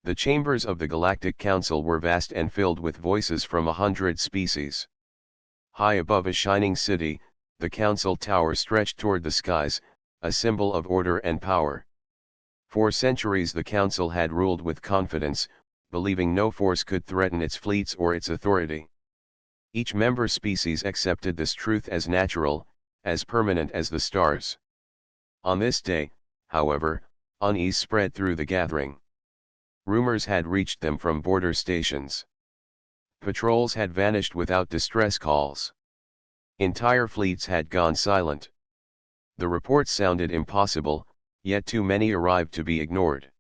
The chambers of the Galactic Council were vast and filled with voices from 100 species. High above a shining city, the Council Tower stretched toward the skies, a symbol of order and power. For centuries the Council had ruled with confidence, believing no force could threaten its fleets or its authority. Each member species accepted this truth as natural, as permanent as the stars. On this day, however, unease spread through the gathering. Rumors had reached them from border stations. Patrols had vanished without distress calls. Entire fleets had gone silent. The reports sounded impossible, yet too many arrived to be ignored.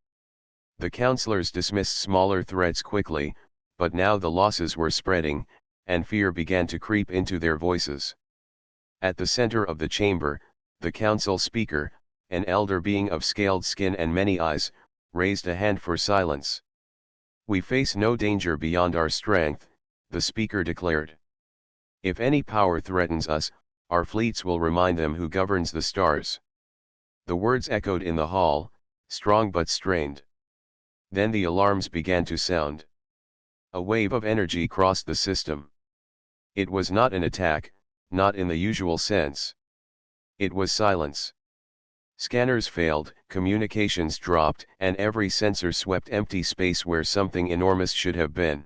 The councillors dismissed smaller threats quickly, but now the losses were spreading, and fear began to creep into their voices. At the center of the chamber, the council speaker, an elder being of scaled skin and many eyes, raised a hand for silence. "We face no danger beyond our strength," the speaker declared. "If any power threatens us, our fleets will remind them who governs the stars." The words echoed in the hall, strong but strained. Then the alarms began to sound. A wave of energy crossed the system. It was not an attack, not in the usual sense. It was silence. Scanners failed, communications dropped, and every sensor swept empty space where something enormous should have been.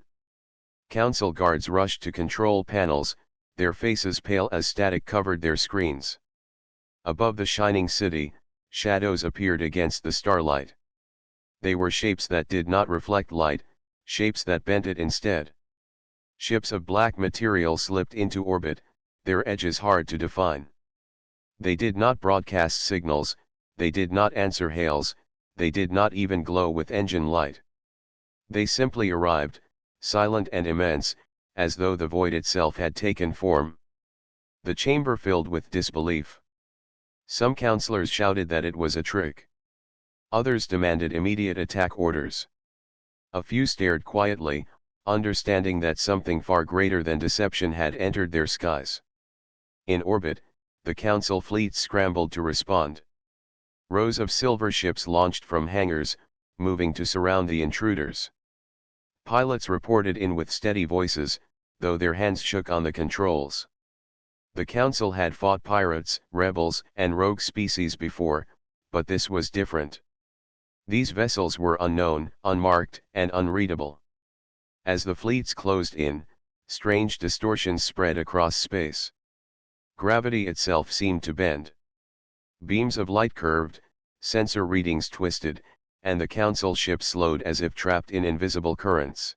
Council guards rushed to control panels, their faces pale as static covered their screens. Above the shining city, shadows appeared against the starlight. They were shapes that did not reflect light, shapes that bent it instead. Ships of black material slipped into orbit, their edges hard to define. They did not broadcast signals, they did not answer hails, they did not even glow with engine light. They simply arrived, silent and immense, as though the void itself had taken form. The chamber filled with disbelief. Some councillors shouted that it was a trick. Others demanded immediate attack orders. A few stared quietly, understanding that something far greater than deception had entered their skies. In orbit, the council fleet scrambled to respond. Rows of silver ships launched from hangars, moving to surround the intruders. Pilots reported in with steady voices, though their hands shook on the controls. The council had fought pirates, rebels, and rogue species before, but this was different. These vessels were unknown, unmarked, and unreadable. As the fleets closed in, strange distortions spread across space. Gravity itself seemed to bend. Beams of light curved, sensor readings twisted, and the council ship slowed as if trapped in invisible currents.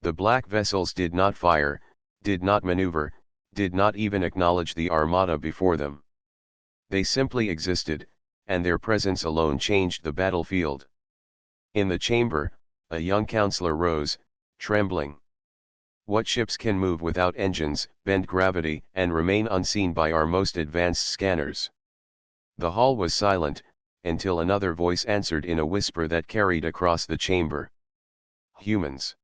The black vessels did not fire, did not maneuver, did not even acknowledge the armada before them. They simply existed, and their presence alone changed the battlefield. In the chamber, a young councillor rose, trembling. "What ships can move without engines, bend gravity, and remain unseen by our most advanced scanners?" The hall was silent, until another voice answered in a whisper that carried across the chamber. "Humans."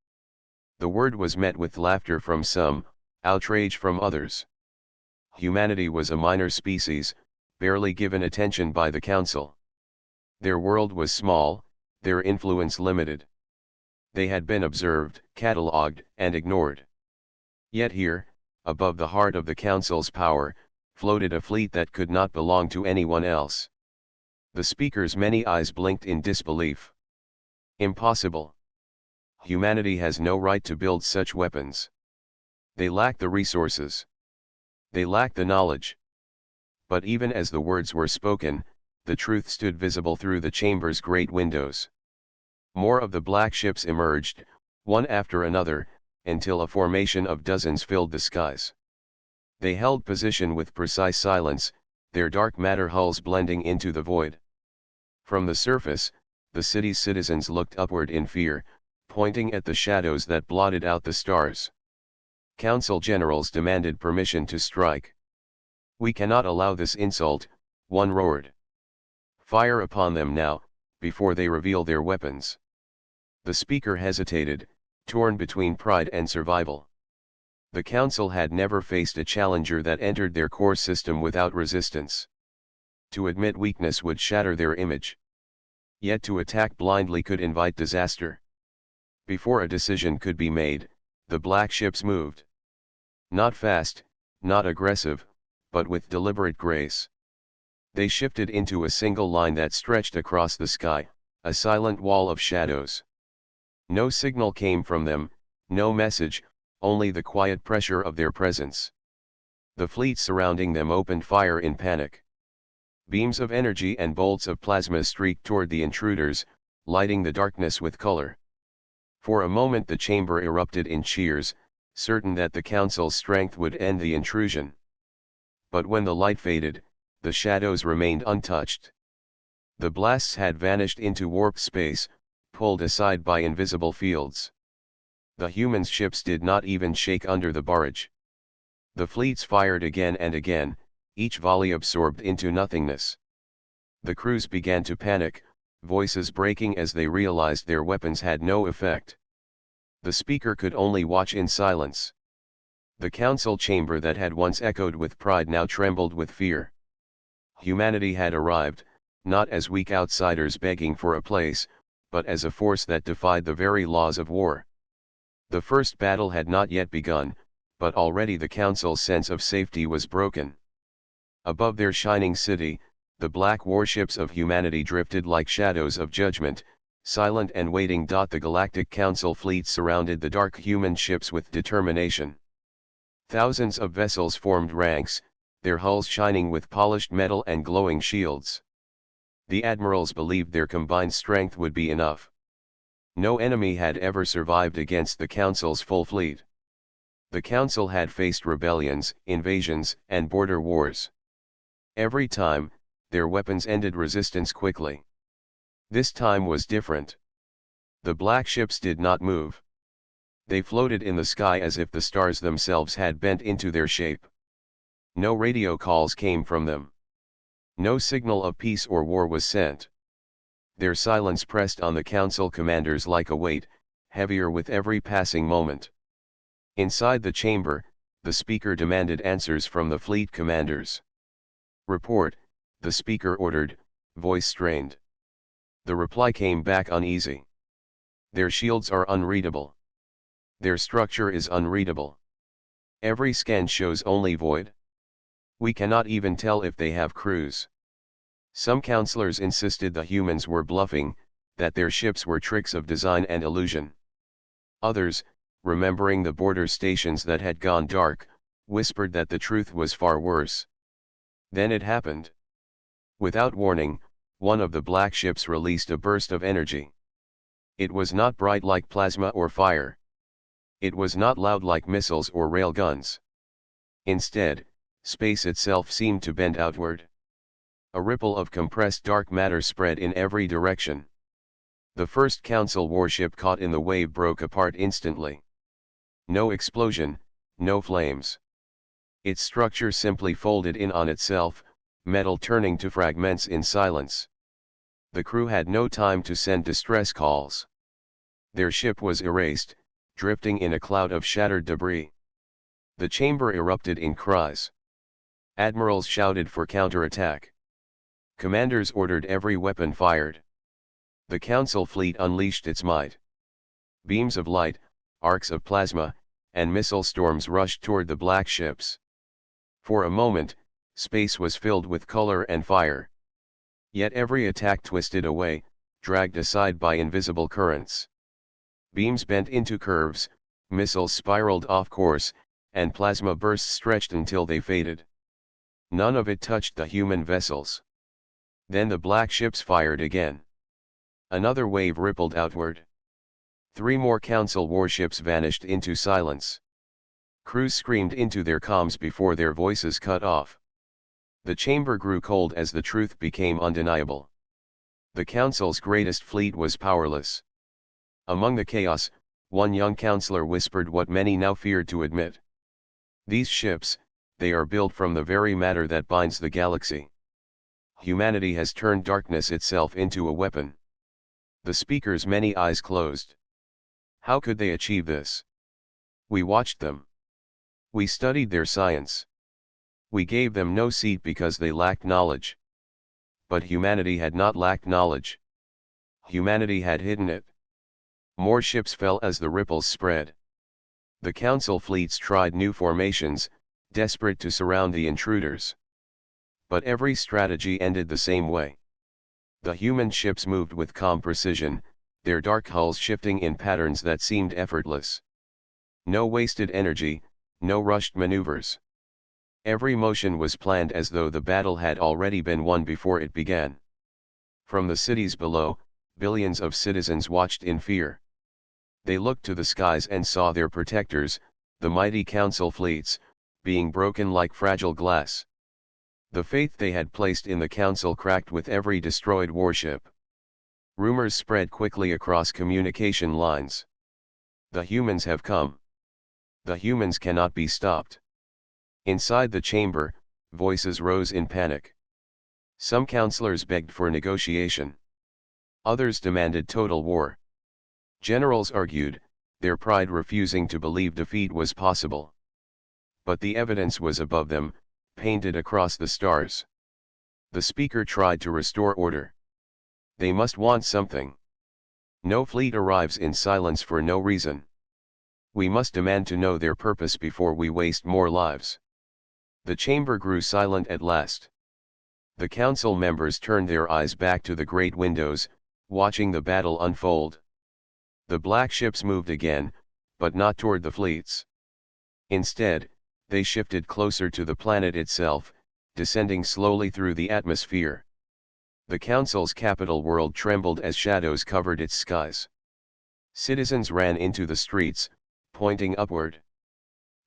The word was met with laughter from some, outrage from others. Humanity was a minor species, barely given attention by the council. Their world was small, their influence limited. They had been observed, catalogued, and ignored. Yet here, above the heart of the council's power, floated a fleet that could not belong to anyone else. The speaker's many eyes blinked in disbelief. "Impossible. Humanity has no right to build such weapons. They lack the resources. They lack the knowledge." But even as the words were spoken, the truth stood visible through the chamber's great windows. More of the black ships emerged, one after another, until a formation of dozens filled the skies. They held position with precise silence, their dark matter hulls blending into the void. From the surface, the city's citizens looked upward in fear, pointing at the shadows that blotted out the stars. Council generals demanded permission to strike. "We cannot allow this insult," one roared. "Fire upon them now, before they reveal their weapons." The speaker hesitated, torn between pride and survival. The council had never faced a challenger that entered their core system without resistance. To admit weakness would shatter their image. Yet to attack blindly could invite disaster. Before a decision could be made, the black ships moved. Not fast, not aggressive, but with deliberate grace. They shifted into a single line that stretched across the sky, a silent wall of shadows. No signal came from them, no message, only the quiet pressure of their presence. The fleet surrounding them opened fire in panic. Beams of energy and bolts of plasma streaked toward the intruders, lighting the darkness with color. For a moment the chamber erupted in cheers, certain that the council's strength would end the intrusion. But when the light faded, the shadows remained untouched. The blasts had vanished into warp space, pulled aside by invisible fields. The humans' ships did not even shake under the barrage. The fleets fired again and again, each volley absorbed into nothingness. The crews began to panic, voices breaking as they realized their weapons had no effect. The speaker could only watch in silence. The council chamber that had once echoed with pride now trembled with fear. Humanity had arrived, not as weak outsiders begging for a place, but as a force that defied the very laws of war. The first battle had not yet begun, but already the council's sense of safety was broken. Above their shining city, the black warships of humanity drifted like shadows of judgment, silent and waiting. The Galactic Council fleet surrounded the dark human ships with determination. Thousands of vessels formed ranks, their hulls shining with polished metal and glowing shields. The admirals believed their combined strength would be enough. No enemy had ever survived against the Council's full fleet. The Council had faced rebellions, invasions, and border wars. Every time, their weapons ended resistance quickly. This time was different. The black ships did not move. They floated in the sky as if the stars themselves had bent into their shape. No radio calls came from them. No signal of peace or war was sent. Their silence pressed on the council commanders like a weight, heavier with every passing moment. Inside the chamber, the speaker demanded answers from the fleet commanders. "Report," the speaker ordered, voice strained. The reply came back uneasy. "Their shields are unreadable. Their structure is unreadable. Every scan shows only void. We cannot even tell if they have crews." Some counselors insisted the humans were bluffing, that their ships were tricks of design and illusion. Others, remembering the border stations that had gone dark, whispered that the truth was far worse. Then it happened. Without warning, one of the black ships released a burst of energy. It was not bright like plasma or fire. It was not loud like missiles or railguns. Instead, space itself seemed to bend outward. A ripple of compressed dark matter spread in every direction. The first council warship caught in the wave broke apart instantly. No explosion, no flames. Its structure simply folded in on itself, metal turning to fragments in silence. The crew had no time to send distress calls. Their ship was erased, drifting in a cloud of shattered debris. The chamber erupted in cries. Admirals shouted for counterattack. Commanders ordered every weapon fired. The council fleet unleashed its might. Beams of light, arcs of plasma, and missile storms rushed toward the black ships. For a moment, space was filled with color and fire. Yet every attack twisted away, dragged aside by invisible currents. Beams bent into curves, missiles spiraled off course, and plasma bursts stretched until they faded. None of it touched the human vessels. Then the black ships fired again. Another wave rippled outward. 3 more council warships vanished into silence. Crews screamed into their comms before their voices cut off. The chamber grew cold as the truth became undeniable. The council's greatest fleet was powerless. Among the chaos, one young counselor whispered what many now feared to admit. "These ships, they are built from the very matter that binds the galaxy. Humanity has turned darkness itself into a weapon." The speaker's many eyes closed. How could they achieve this? We watched them. We studied their science. We gave them no seat because they lacked knowledge. But humanity had not lacked knowledge. Humanity had hidden it. More ships fell as the ripples spread. The council fleets tried new formations, desperate to surround the intruders. But every strategy ended the same way. The human ships moved with calm precision, their dark hulls shifting in patterns that seemed effortless. No wasted energy, no rushed maneuvers. Every motion was planned as though the battle had already been won before it began. From the cities below, billions of citizens watched in fear. They looked to the skies and saw their protectors, the mighty council fleets, being broken like fragile glass. The faith they had placed in the council cracked with every destroyed warship. Rumors spread quickly across communication lines. The humans have come. The humans cannot be stopped. Inside the chamber, voices rose in panic. Some counselors begged for negotiation. Others demanded total war. Generals argued, their pride refusing to believe defeat was possible. But the evidence was above them, painted across the stars. The speaker tried to restore order. They must want something. No fleet arrives in silence for no reason. We must demand to know their purpose before we waste more lives. The chamber grew silent at last. The council members turned their eyes back to the great windows, watching the battle unfold. The black ships moved again, but not toward the fleets. Instead, they shifted closer to the planet itself, descending slowly through the atmosphere. The council's capital world trembled as shadows covered its skies. Citizens ran into the streets, pointing upward.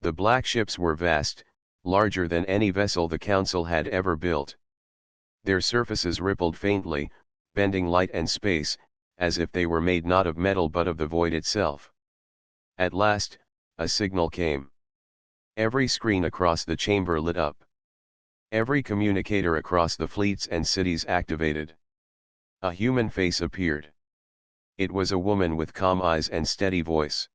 The black ships were vast, larger than any vessel the council had ever built. Their surfaces rippled faintly, bending light and space, as if they were made not of metal but of the void itself. At last, a signal came. Every screen across the chamber lit up. Every communicator across the fleets and cities activated. A human face appeared. It was a woman with calm eyes and steady voice.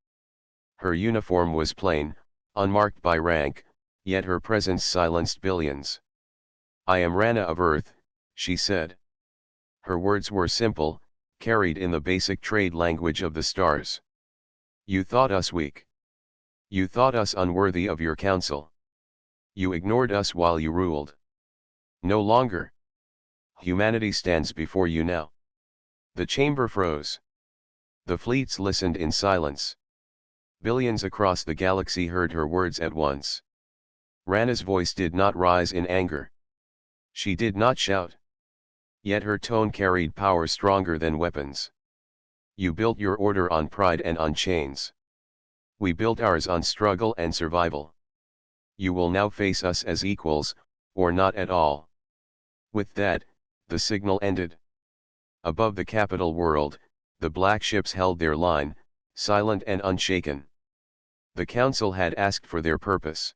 Her uniform was plain, unmarked by rank, yet her presence silenced billions. "I am Rana of Earth," she said. Her words were simple, carried in the basic trade language of the stars. "You thought us weak. You thought us unworthy of your counsel. You ignored us while you ruled. No longer. Humanity stands before you now." The chamber froze. The fleets listened in silence. Billions across the galaxy heard her words at once. Rana's voice did not rise in anger. She did not shout. Yet her tone carried power stronger than weapons. "You built your order on pride and on chains. We built ours on struggle and survival. You will now face us as equals, or not at all." With that, the signal ended. Above the capital world, the black ships held their line, silent and unshaken. The council had asked for their purpose.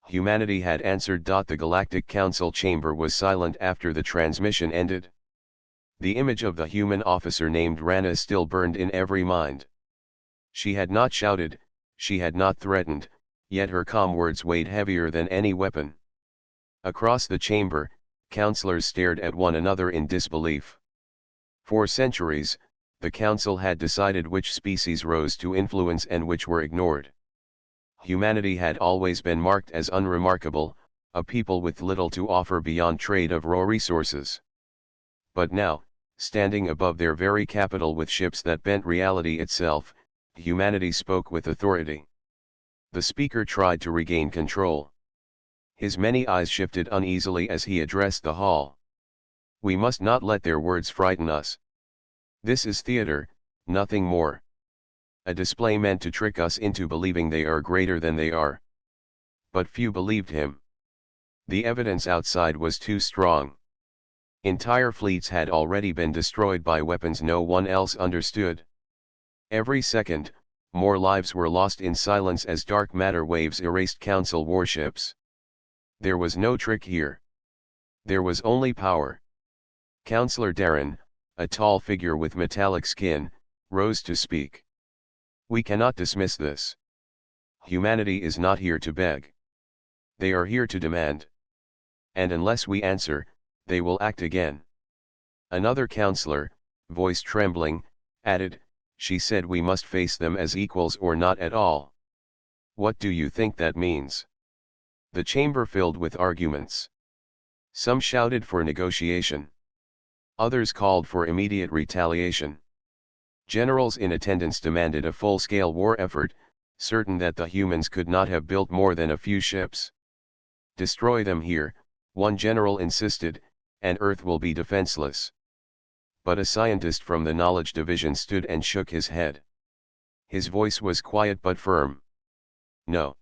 Humanity had answered. The Galactic Council chamber was silent after the transmission ended. The image of the human officer named Rana still burned in every mind. She had not shouted, she had not threatened, yet her calm words weighed heavier than any weapon. Across the chamber, councillors stared at one another in disbelief. For centuries, the council had decided which species rose to influence and which were ignored. Humanity had always been marked as unremarkable, a people with little to offer beyond trade of raw resources. But now, standing above their very capital with ships that bent reality itself, humanity spoke with authority. The speaker tried to regain control. His many eyes shifted uneasily as he addressed the hall. "We must not let their words frighten us. This is theater, nothing more. A display meant to trick us into believing they are greater than they are." But few believed him. The evidence outside was too strong. Entire fleets had already been destroyed by weapons no one else understood. Every second, more lives were lost in silence as dark matter waves erased council warships. There was no trick here. There was only power. Councillor Darren, a tall figure with metallic skin, rose to speak. "We cannot dismiss this. Humanity is not here to beg. They are here to demand. And unless we answer, they will act again." Another councillor, voice trembling, added, She said we must face them as equals or not at all. What do you think that means? The chamber filled with arguments. Some shouted for negotiation. Others called for immediate retaliation. Generals in attendance demanded a full-scale war effort, certain that the humans could not have built more than a few ships. Destroy them here, one general insisted, and Earth will be defenseless. But a scientist from the Knowledge Division stood and shook his head. His voice was quiet but firm. No.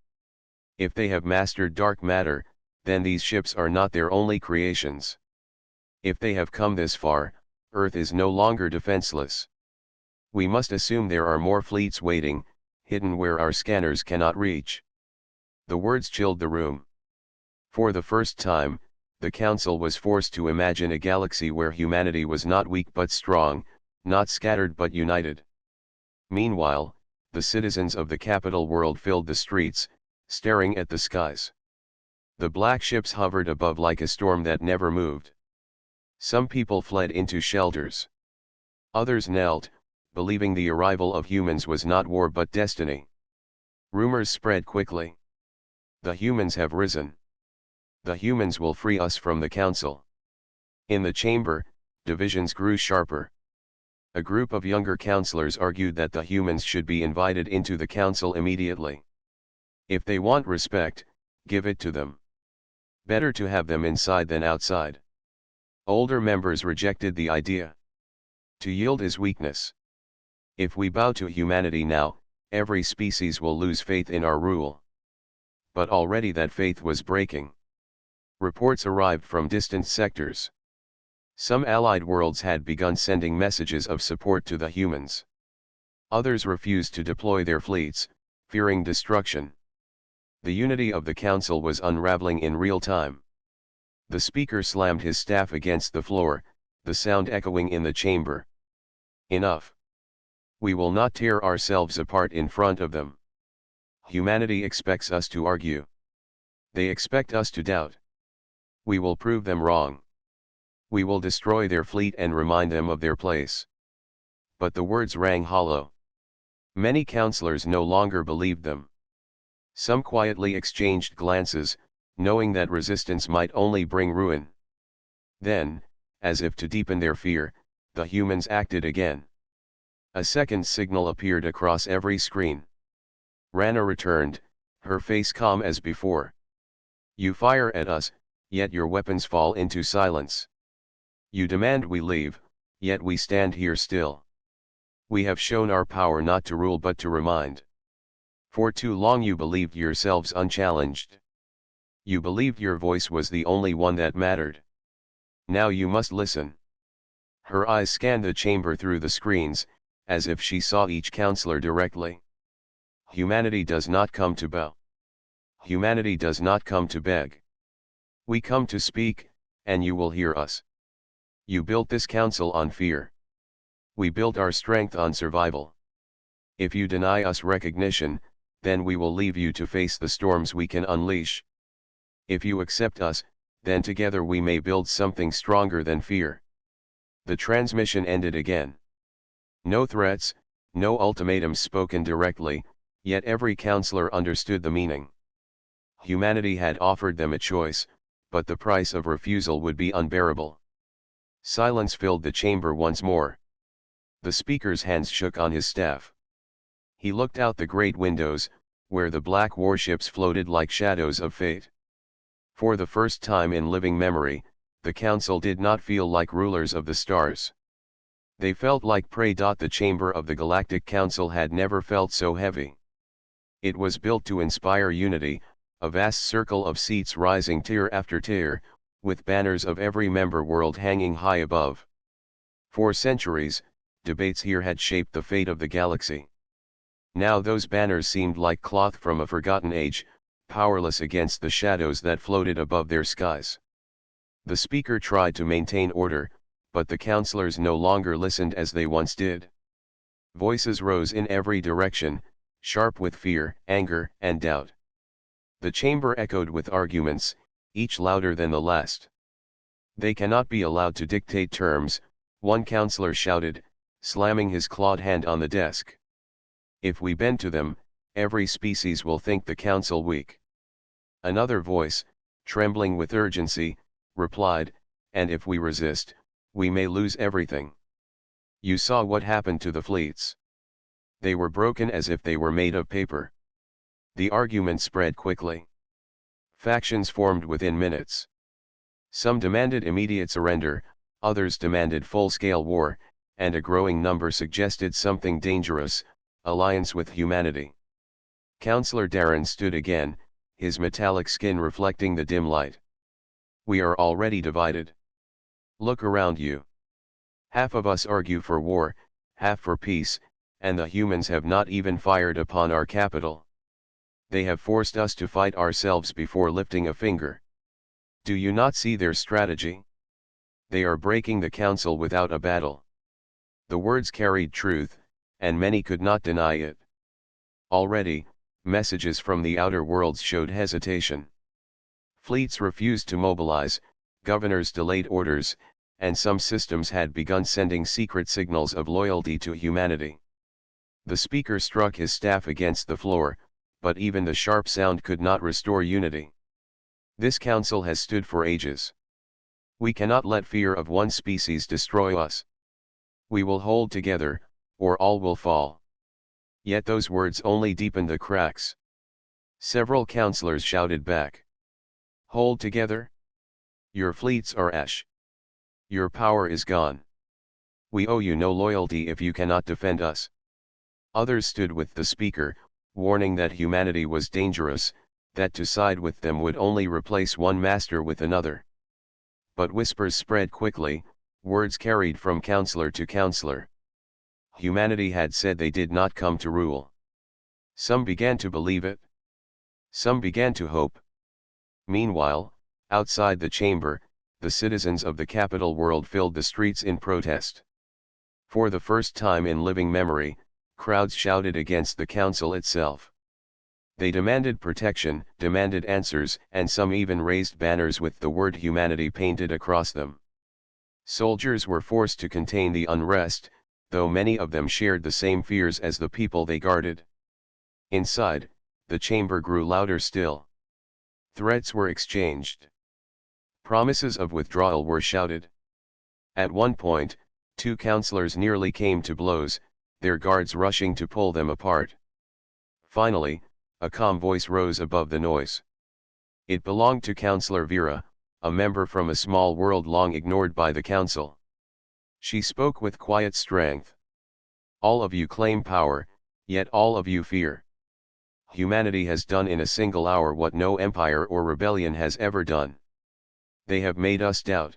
If they have mastered dark matter, then these ships are not their only creations. If they have come this far, Earth is no longer defenseless. We must assume there are more fleets waiting, hidden where our scanners cannot reach. The words chilled the room. For the first time, the Council was forced to imagine a galaxy where humanity was not weak but strong, not scattered but united. Meanwhile, the citizens of the capital world filled the streets, staring at the skies. The black ships hovered above like a storm that never moved. Some people fled into shelters. Others knelt, believing the arrival of humans was not war but destiny. Rumors spread quickly. The humans have risen. The humans will free us from the Council. In the chamber, divisions grew sharper. A group of younger councillors argued that the humans should be invited into the Council immediately. If they want respect, give it to them. Better to have them inside than outside. Older members rejected the idea. To yield is weakness. If we bow to humanity now, every species will lose faith in our rule. But already that faith was breaking. Reports arrived from distant sectors. Some allied worlds had begun sending messages of support to the humans. Others refused to deploy their fleets, fearing destruction. The unity of the Council was unraveling in real time. The speaker slammed his staff against the floor, the sound echoing in the chamber. Enough. We will not tear ourselves apart in front of them. Humanity expects us to argue. They expect us to doubt. We will prove them wrong. We will destroy their fleet and remind them of their place. But the words rang hollow. Many councillors no longer believed them. Some quietly exchanged glances, knowing that resistance might only bring ruin. Then, as if to deepen their fear, the humans acted again. A second signal appeared across every screen. Rana returned, her face calm as before. You fire at us, yet your weapons fall into silence. You demand we leave, yet we stand here still. We have shown our power not to rule but to remind. For too long you believed yourselves unchallenged. You believed your voice was the only one that mattered. Now you must listen. Her eyes scanned the chamber through the screens, as if she saw each counselor directly. Humanity does not come to bow. Humanity does not come to beg. We come to speak, and you will hear us. You built this council on fear. We built our strength on survival. If you deny us recognition, then we will leave you to face the storms we can unleash. If you accept us, then together we may build something stronger than fear. The transmission ended again. No threats, no ultimatums spoken directly, yet every counselor understood the meaning. Humanity had offered them a choice, but the price of refusal would be unbearable. Silence filled the chamber once more. The speaker's hands shook on his staff. He looked out the great windows, where the black warships floated like shadows of fate. For the first time in living memory, the Council did not feel like rulers of the stars. They felt like prey. The chamber of the Galactic Council had never felt so heavy. It was built to inspire unity, a vast circle of seats rising tier after tier, with banners of every member world hanging high above. For centuries, debates here had shaped the fate of the galaxy. Now those banners seemed like cloth from a forgotten age, powerless against the shadows that floated above their skies. The speaker tried to maintain order, but the councillors no longer listened as they once did. Voices rose in every direction, sharp with fear, anger, and doubt. The chamber echoed with arguments, each louder than the last. They cannot be allowed to dictate terms, one councillor shouted, slamming his clawed hand on the desk. If we bend to them, every species will think the council weak. Another voice, trembling with urgency, replied, and if we resist, we may lose everything. You saw what happened to the fleets. They were broken as if they were made of paper. The argument spread quickly. Factions formed within minutes. Some demanded immediate surrender, others demanded full-scale war, and a growing number suggested something dangerous, alliance with humanity. Councillor Darren stood again, his metallic skin reflecting the dim light. We are already divided. Look around you. Half of us argue for war, half for peace, and the humans have not even fired upon our capital. They have forced us to fight ourselves before lifting a finger. Do you not see their strategy? They are breaking the council without a battle. The words carried truth, and many could not deny it. Already, messages from the outer worlds showed hesitation. Fleets refused to mobilize, governors delayed orders, and some systems had begun sending secret signals of loyalty to humanity. The speaker struck his staff against the floor, but even the sharp sound could not restore unity. This council has stood for ages. We cannot let fear of one species destroy us. We will hold together, or all will fall. Yet those words only deepened the cracks. Several councillors shouted back. Hold together? Your fleets are ash. Your power is gone. We owe you no loyalty if you cannot defend us. Others stood with the speaker, warning that humanity was dangerous, that to side with them would only replace one master with another. But whispers spread quickly, words carried from councillor to councillor. Humanity had said they did not come to rule. Some began to believe it. Some began to hope. Meanwhile, outside the chamber, the citizens of the capital world filled the streets in protest. For the first time in living memory, crowds shouted against the council itself. They demanded protection, demanded answers, and some even raised banners with the word humanity painted across them. Soldiers were forced to contain the unrest, though many of them shared the same fears as the people they guarded. Inside, the chamber grew louder still. Threats were exchanged. Promises of withdrawal were shouted. At one point, two councillors nearly came to blows, their guards rushing to pull them apart. Finally, a calm voice rose above the noise. It belonged to Councillor Vera, a member from a small world long ignored by the council. She spoke with quiet strength. All of you claim power, yet all of you fear. Humanity has done in a single hour what no empire or rebellion has ever done. They have made us doubt.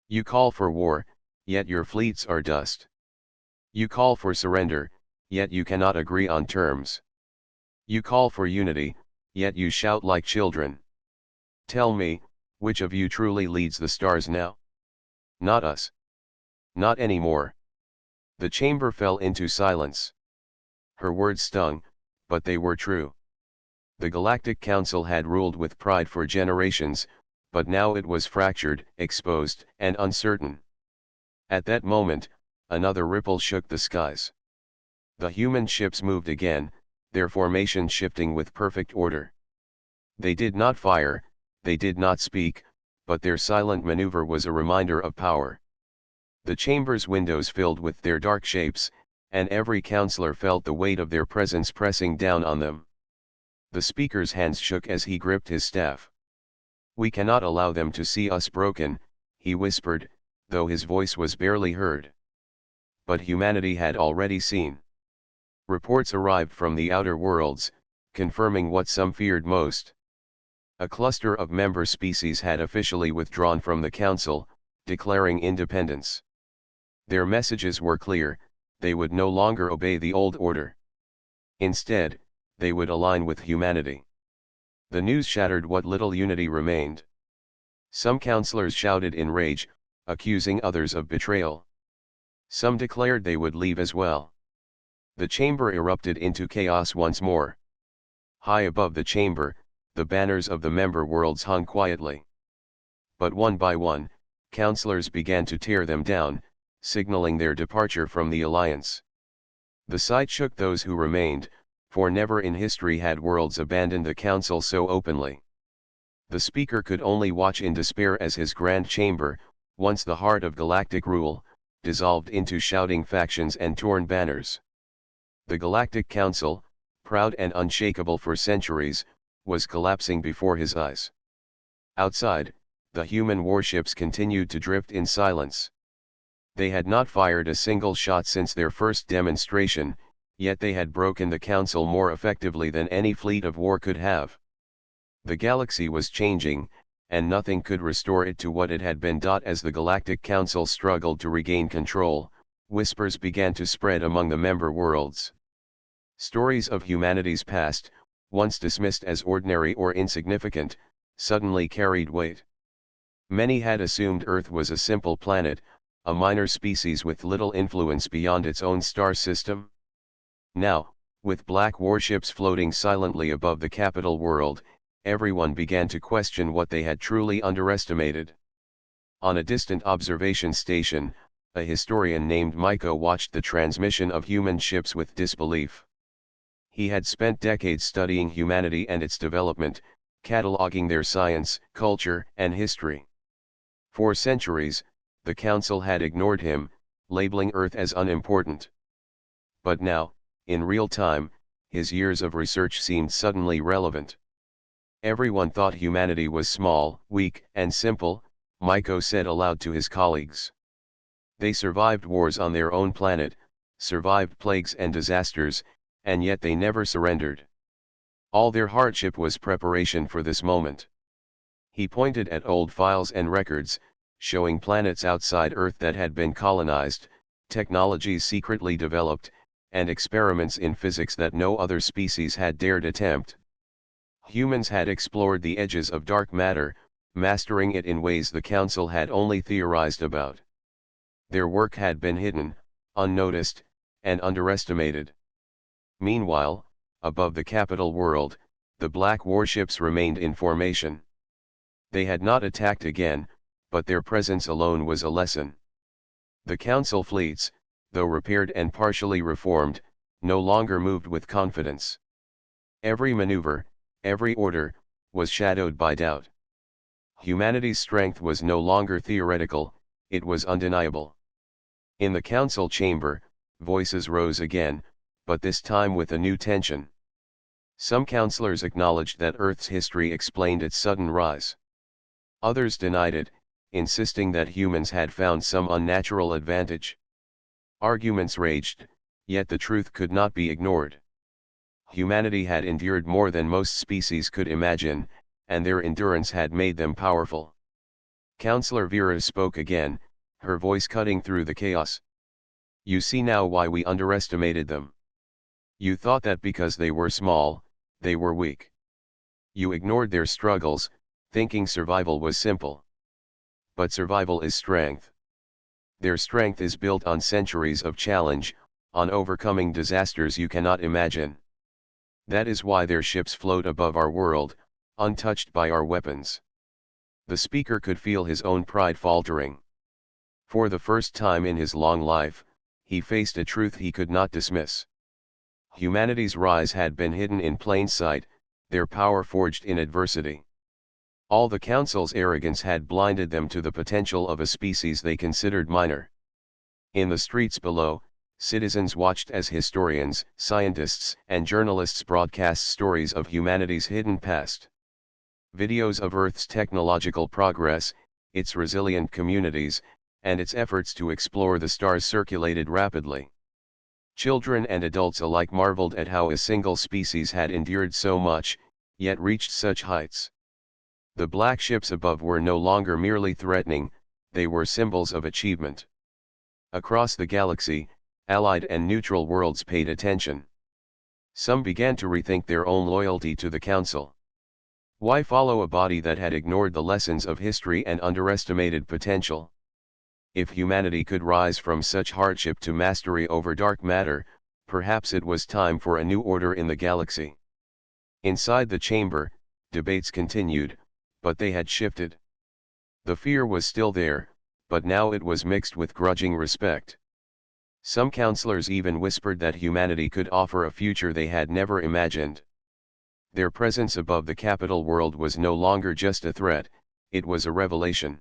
You call for war, yet your fleets are dust. You call for surrender, yet you cannot agree on terms. You call for unity, yet you shout like children. Tell me, which of you truly leads the stars now? Not us. Not anymore. The chamber fell into silence. Her words stung, but they were true. The Galactic Council had ruled with pride for generations, but now it was fractured, exposed, and uncertain. At that moment, another ripple shook the skies. The human ships moved again, their formation shifting with perfect order. They did not fire, they did not speak, but their silent maneuver was a reminder of power. The chamber's windows filled with their dark shapes, and every councillor felt the weight of their presence pressing down on them. The speaker's hands shook as he gripped his staff. We cannot allow them to see us broken, he whispered, though his voice was barely heard. But humanity had already seen. Reports arrived from the outer worlds, confirming what some feared most. A cluster of member species had officially withdrawn from the council, declaring independence. Their messages were clear: they would no longer obey the old order. Instead, they would align with humanity. The news shattered what little unity remained. Some councillors shouted in rage, accusing others of betrayal. Some declared they would leave as well. The chamber erupted into chaos once more. High above the chamber, the banners of the member worlds hung quietly. But one by one, councillors began to tear them down, signaling their departure from the alliance. The sight shook those who remained, for never in history had worlds abandoned the council so openly. The speaker could only watch in despair as his grand chamber, once the heart of galactic rule, dissolved into shouting factions and torn banners. The Galactic Council, proud and unshakable for centuries, was collapsing before his eyes. Outside, the human warships continued to drift in silence. They had not fired a single shot since their first demonstration, yet they had broken the Council more effectively than any fleet of war could have. The galaxy was changing, and nothing could restore it to what it had been. As the Galactic Council struggled to regain control, whispers began to spread among the member worlds. Stories of humanity's past, once dismissed as ordinary or insignificant, suddenly carried weight. Many had assumed Earth was a simple planet, a minor species with little influence beyond its own star system. Now, with black warships floating silently above the capital world, everyone began to question what they had truly underestimated. On a distant observation station, a historian named Miko watched the transmission of human ships with disbelief. He had spent decades studying humanity and its development, cataloging their science, culture, and history. For centuries, the Council had ignored him, labeling Earth as unimportant. But now, in real time, his years of research seemed suddenly relevant. Everyone thought humanity was small, weak, and simple, Miko said aloud to his colleagues. They survived wars on their own planet, survived plagues and disasters, and yet they never surrendered. All their hardship was preparation for this moment. He pointed at old files and records, showing planets outside Earth that had been colonized, technologies secretly developed, and experiments in physics that no other species had dared attempt. Humans had explored the edges of dark matter, mastering it in ways the Council had only theorized about. Their work had been hidden, unnoticed, and underestimated. Meanwhile, above the capital world, the black warships remained in formation. They had not attacked again, but their presence alone was a lesson. The Council fleets, though repaired and partially reformed, no longer moved with confidence. Every maneuver, every order, was shadowed by doubt. Humanity's strength was no longer theoretical, it was undeniable. In the Council chamber, voices rose again, but this time with a new tension. Some councillors acknowledged that Earth's history explained its sudden rise. Others denied it, insisting that humans had found some unnatural advantage. Arguments raged, yet the truth could not be ignored. Humanity had endured more than most species could imagine, and their endurance had made them powerful. Councillor Vera spoke again, her voice cutting through the chaos. You see now why we underestimated them. You thought that because they were small, they were weak. You ignored their struggles, thinking survival was simple. But survival is strength. Their strength is built on centuries of challenge, on overcoming disasters you cannot imagine. That is why their ships float above our world, untouched by our weapons. The speaker could feel his own pride faltering. For the first time in his long life, he faced a truth he could not dismiss. Humanity's rise had been hidden in plain sight, their power forged in adversity. All the Council's arrogance had blinded them to the potential of a species they considered minor. In the streets below, citizens watched as historians, scientists, and journalists broadcast stories of humanity's hidden past. Videos of Earth's technological progress, its resilient communities, and its efforts to explore the stars circulated rapidly. Children and adults alike marveled at how a single species had endured so much, yet reached such heights. The black ships above were no longer merely threatening, they were symbols of achievement. Across the galaxy, allied and neutral worlds paid attention. Some began to rethink their own loyalty to the Council. Why follow a body that had ignored the lessons of history and underestimated potential? If humanity could rise from such hardship to mastery over dark matter, perhaps it was time for a new order in the galaxy. Inside the chamber, debates continued, but they had shifted. The fear was still there, but now it was mixed with grudging respect. Some counselors even whispered that humanity could offer a future they had never imagined. Their presence above the capital world was no longer just a threat, it was a revelation.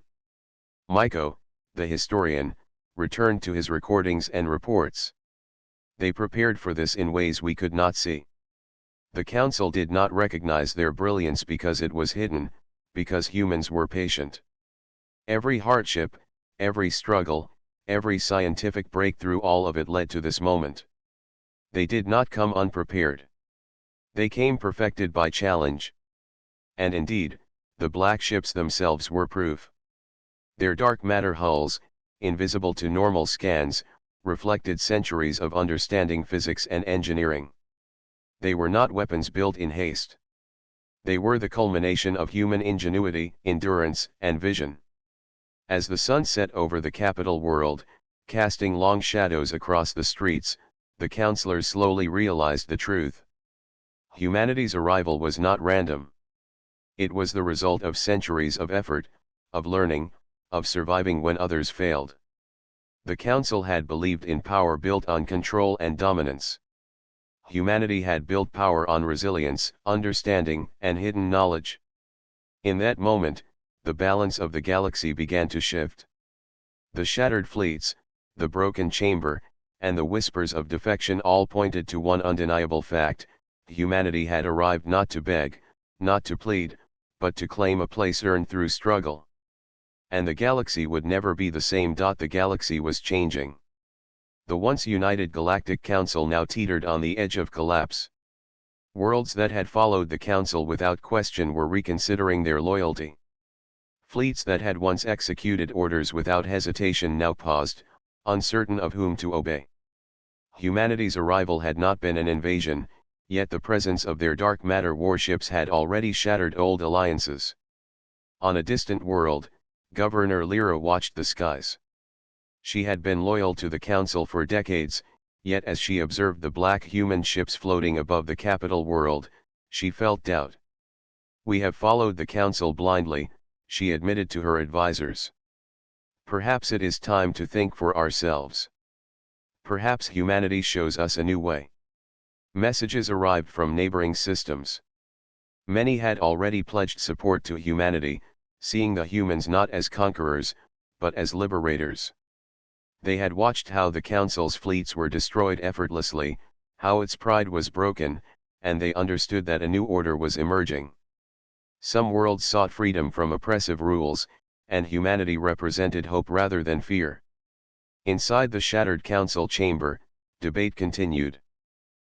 Myko, the historian, returned to his recordings and reports. They prepared for this in ways we could not see. The council did not recognize their brilliance because it was hidden, because humans were patient. Every hardship, every struggle, every scientific breakthrough, all of it led to this moment. They did not come unprepared. They came perfected by challenge. And indeed, the black ships themselves were proof. Their dark matter hulls, invisible to normal scans, reflected centuries of understanding physics and engineering. They were not weapons built in haste. They were the culmination of human ingenuity, endurance, and vision. As the sun set over the capital world, casting long shadows across the streets, the counselors slowly realized the truth. Humanity's arrival was not random. It was the result of centuries of effort, of learning, of surviving when others failed. The council had believed in power built on control and dominance. Humanity had built power on resilience, understanding, and hidden knowledge. In that moment, the balance of the galaxy began to shift. The shattered fleets, the broken chamber, and the whispers of defection all pointed to one undeniable fact: humanity had arrived not to beg, not to plead, but to claim a place earned through struggle. And the galaxy would never be the same. The galaxy was changing. The once united Galactic Council now teetered on the edge of collapse. Worlds that had followed the Council without question were reconsidering their loyalty. Fleets that had once executed orders without hesitation now paused, uncertain of whom to obey. Humanity's arrival had not been an invasion, yet the presence of their dark matter warships had already shattered old alliances. On a distant world, Governor Lyra watched the skies. She had been loyal to the Council for decades, yet as she observed the black human ships floating above the capital world, she felt doubt. "We have followed the Council blindly," she admitted to her advisors. "Perhaps it is time to think for ourselves. Perhaps humanity shows us a new way." Messages arrived from neighboring systems. Many had already pledged support to humanity, seeing the humans not as conquerors, but as liberators. They had watched how the Council's fleets were destroyed effortlessly, how its pride was broken, and they understood that a new order was emerging. Some worlds sought freedom from oppressive rules, and humanity represented hope rather than fear. Inside the shattered Council chamber, debate continued.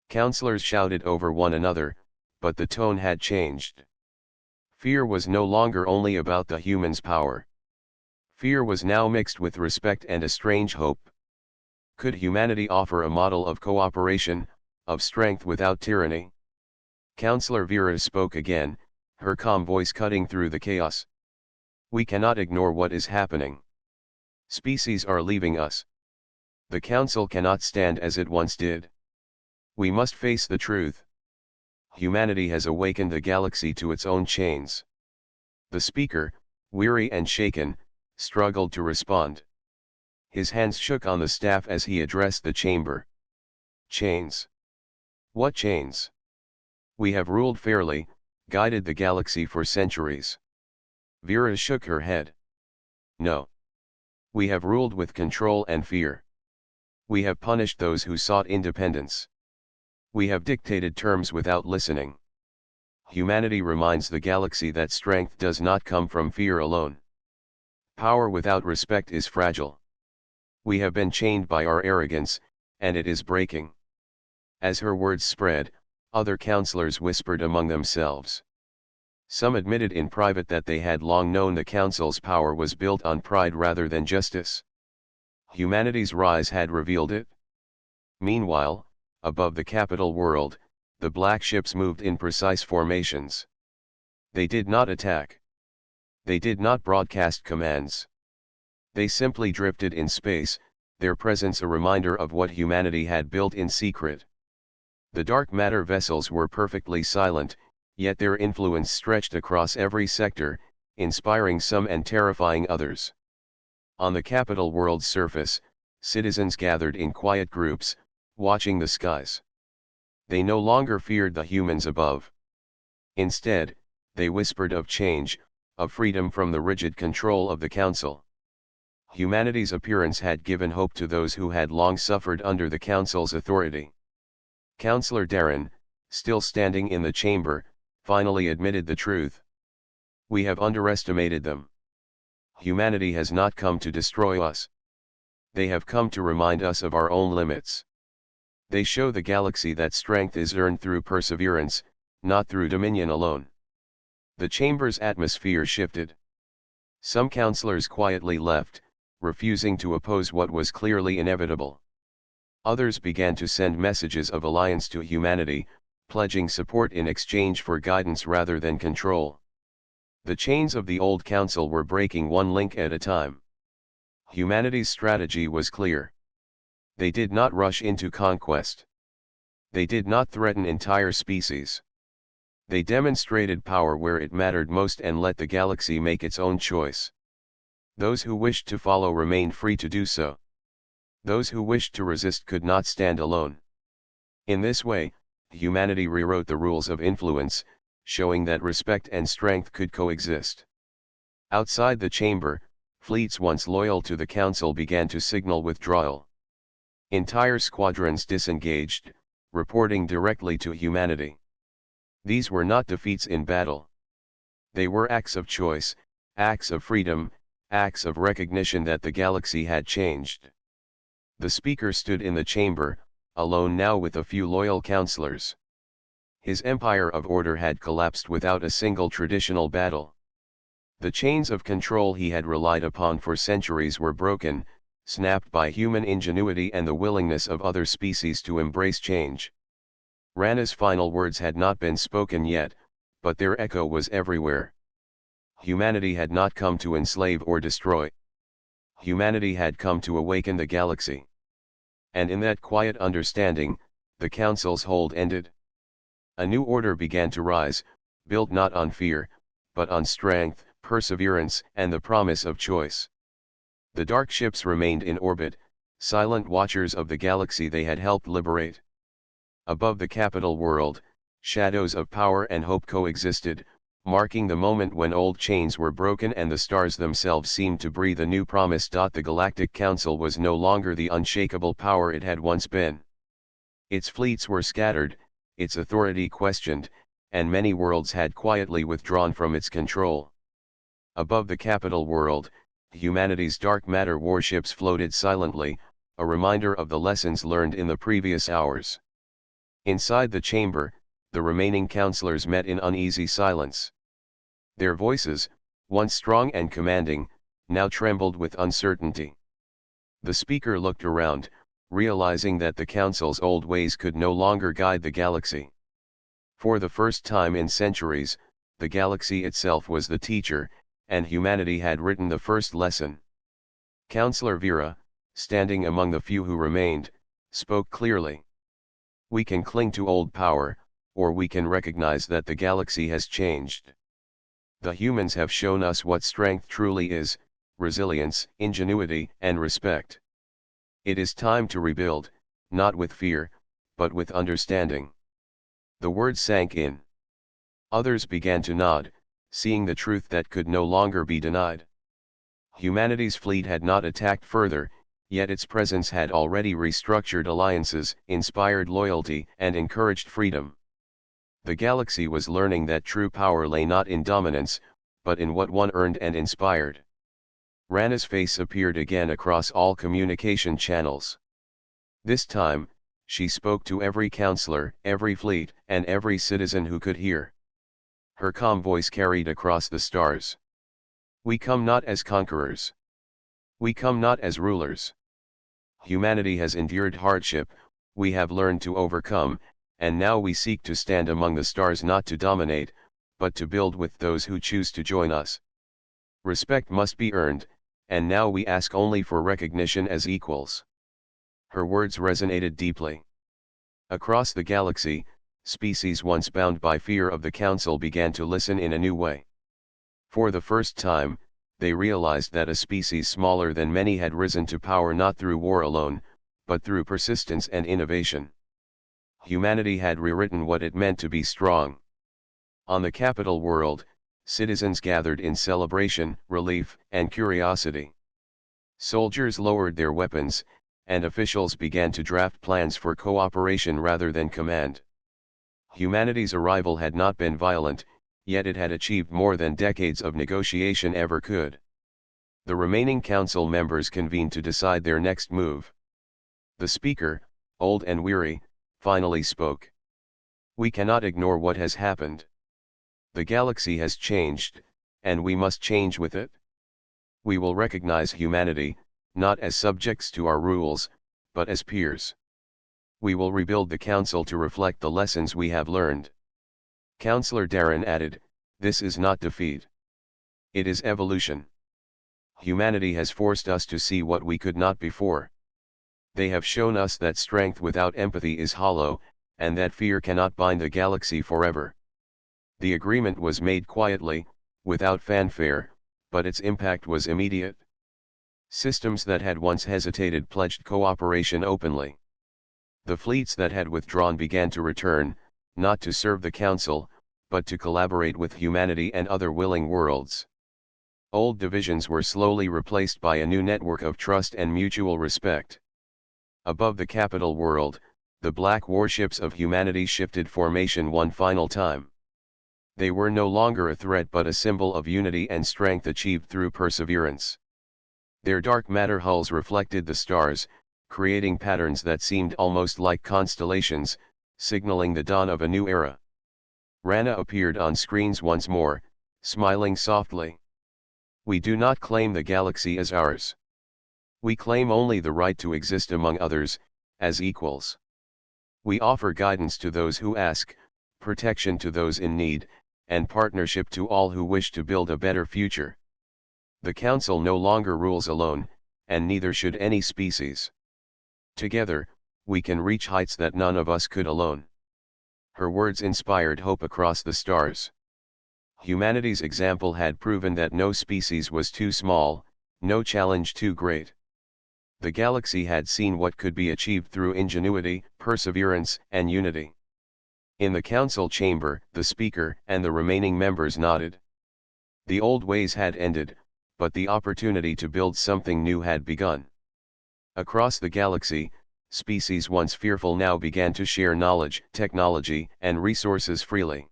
Councilors shouted over one another, but the tone had changed. Fear was no longer only about the humans' power. Fear was now mixed with respect and a strange hope. Could humanity offer a model of cooperation, of strength without tyranny? Counselor Vera spoke again, her calm voice cutting through the chaos. "We cannot ignore what is happening. Species are leaving us. The Council cannot stand as it once did. We must face the truth. Humanity has awakened the galaxy to its own chains." The speaker, weary and shaken, struggled to respond. His hands shook on the staff as he addressed the chamber. "Chains? What chains? We have ruled fairly, guided the galaxy for centuries." Vera shook her head. "No. We have ruled with control and fear. We have punished those who sought independence. We have dictated terms without listening. Humanity reminds the galaxy that strength does not come from fear alone. Power without respect is fragile. We have been chained by our arrogance, and it is breaking." As her words spread, other counselors whispered among themselves. Some admitted in private that they had long known the Council's power was built on pride rather than justice. Humanity's rise had revealed it. Meanwhile, above the capital world, the black ships moved in precise formations. They did not attack. They did not broadcast commands. They simply drifted in space, their presence a reminder of what humanity had built in secret. The dark matter vessels were perfectly silent, yet their influence stretched across every sector, inspiring some and terrifying others. On the capital world's surface, citizens gathered in quiet groups, watching the skies. They no longer feared the humans above. Instead, they whispered of change, of freedom from the rigid control of the council. Humanity's appearance had given hope to those who had long suffered under the council's authority. Councillor Darren, still standing in the chamber, finally admitted the truth. We have underestimated them. Humanity has not come to destroy us. They have come to remind us of our own limits. They show the galaxy that strength is earned through perseverance, not through dominion alone. The chamber's atmosphere shifted. Some councillors quietly left, refusing to oppose what was clearly inevitable. Others began to send messages of alliance to humanity, pledging support in exchange for guidance rather than control. The chains of the old council were breaking one link at a time. Humanity's strategy was clear. They did not rush into conquest. They did not threaten entire species. They demonstrated power where it mattered most and let the galaxy make its own choice. Those who wished to follow remained free to do so. Those who wished to resist could not stand alone. In this way, humanity rewrote the rules of influence, showing that respect and strength could coexist. Outside the chamber, fleets once loyal to the council began to signal withdrawal. Entire squadrons disengaged, reporting directly to humanity. These were not defeats in battle. They were acts of choice, acts of freedom, acts of recognition that the galaxy had changed. The speaker stood in the chamber, alone now with a few loyal counselors. His empire of order had collapsed without a single traditional battle. The chains of control he had relied upon for centuries were broken, snapped by human ingenuity and the willingness of other species to embrace change. Rana's final words had not been spoken yet, but their echo was everywhere. Humanity had not come to enslave or destroy. Humanity had come to awaken the galaxy. And in that quiet understanding, the council's hold ended. A new order began to rise, built not on fear, but on strength, perseverance, and the promise of choice. The dark ships remained in orbit, silent watchers of the galaxy they had helped liberate. Above the capital world, shadows of power and hope coexisted, marking the moment when old chains were broken and the stars themselves seemed to breathe a new promise. The Galactic Council was no longer the unshakable power it had once been. Its fleets were scattered, its authority questioned, and many worlds had quietly withdrawn from its control. Above the capital world, humanity's dark matter warships floated silently, a reminder of the lessons learned in the previous hours. Inside the chamber, the remaining councillors met in uneasy silence. Their voices, once strong and commanding, now trembled with uncertainty. The speaker looked around, realizing that the council's old ways could no longer guide the galaxy. For the first time in centuries, the galaxy itself was the teacher, and humanity had written the first lesson. Councillor Vera, standing among the few who remained, spoke clearly. We can cling to old power, or we can recognize that the galaxy has changed. The humans have shown us what strength truly is: resilience, ingenuity, and respect. It is time to rebuild, not with fear, but with understanding. The words sank in. Others began to nod, seeing the truth that could no longer be denied. Humanity's fleet had not attacked further, yet its presence had already restructured alliances, inspired loyalty, and encouraged freedom. The galaxy was learning that true power lay not in dominance, but in what one earned and inspired. Rana's face appeared again across all communication channels. This time, she spoke to every councillor, every fleet, and every citizen who could hear. Her calm voice carried across the stars. We come not as conquerors. We come not as rulers. Humanity has endured hardship, we have learned to overcome, and now we seek to stand among the stars, not to dominate, but to build with those who choose to join us. Respect must be earned, and now we ask only for recognition as equals. Her words resonated deeply. Across the galaxy, species once bound by fear of the Council began to listen in a new way. For the first time, they realized that a species smaller than many had risen to power not through war alone, but through persistence and innovation. Humanity had rewritten what it meant to be strong. On the capital world, citizens gathered in celebration, relief, and curiosity. Soldiers lowered their weapons, and officials began to draft plans for cooperation rather than command. Humanity's arrival had not been violent, yet it had achieved more than decades of negotiation ever could. The remaining council members convened to decide their next move. The speaker, old and weary, finally spoke. "We cannot ignore what has happened. The galaxy has changed, and we must change with it. We will recognize humanity, not as subjects to our rules, but as peers. We will rebuild the council to reflect the lessons we have learned." Councillor Darren added, "This is not defeat. It is evolution. Humanity has forced us to see what we could not before. They have shown us that strength without empathy is hollow, and that fear cannot bind the galaxy forever." The agreement was made quietly, without fanfare, but its impact was immediate. Systems that had once hesitated pledged cooperation openly. The fleets that had withdrawn began to return, not to serve the Council, but to collaborate with humanity and other willing worlds. Old divisions were slowly replaced by a new network of trust and mutual respect. Above the capital world, the black warships of humanity shifted formation one final time. They were no longer a threat but a symbol of unity and strength achieved through perseverance. Their dark matter hulls reflected the stars, creating patterns that seemed almost like constellations, signaling the dawn of a new era. Rana appeared on screens once more, smiling softly. "We do not claim the galaxy as ours. We claim only the right to exist among others, as equals. We offer guidance to those who ask, protection to those in need, and partnership to all who wish to build a better future. The Council no longer rules alone, and neither should any species. Together, we can reach heights that none of us could alone." Her words inspired hope across the stars. Humanity's example had proven that no species was too small, no challenge too great. The galaxy had seen what could be achieved through ingenuity, perseverance, and unity. In the council chamber, the speaker and the remaining members nodded. The old ways had ended, but the opportunity to build something new had begun. Across the galaxy, species once fearful now began to share knowledge, technology, and resources freely.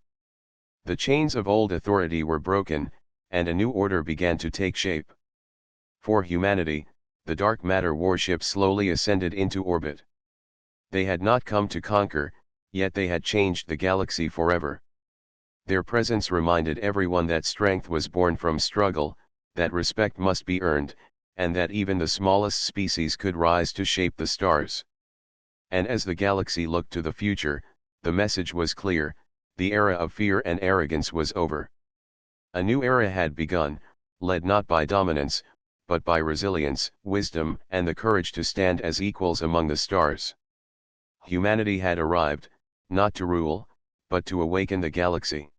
The chains of old authority were broken, and a new order began to take shape. For humanity, the dark matter warships slowly ascended into orbit. They had not come to conquer, yet they had changed the galaxy forever. Their presence reminded everyone that strength was born from struggle, that respect must be earned, and that even the smallest species could rise to shape the stars. And as the galaxy looked to the future, the message was clear: the era of fear and arrogance was over. A new era had begun, led not by dominance, but by resilience, wisdom, and the courage to stand as equals among the stars. Humanity had arrived, not to rule, but to awaken the galaxy.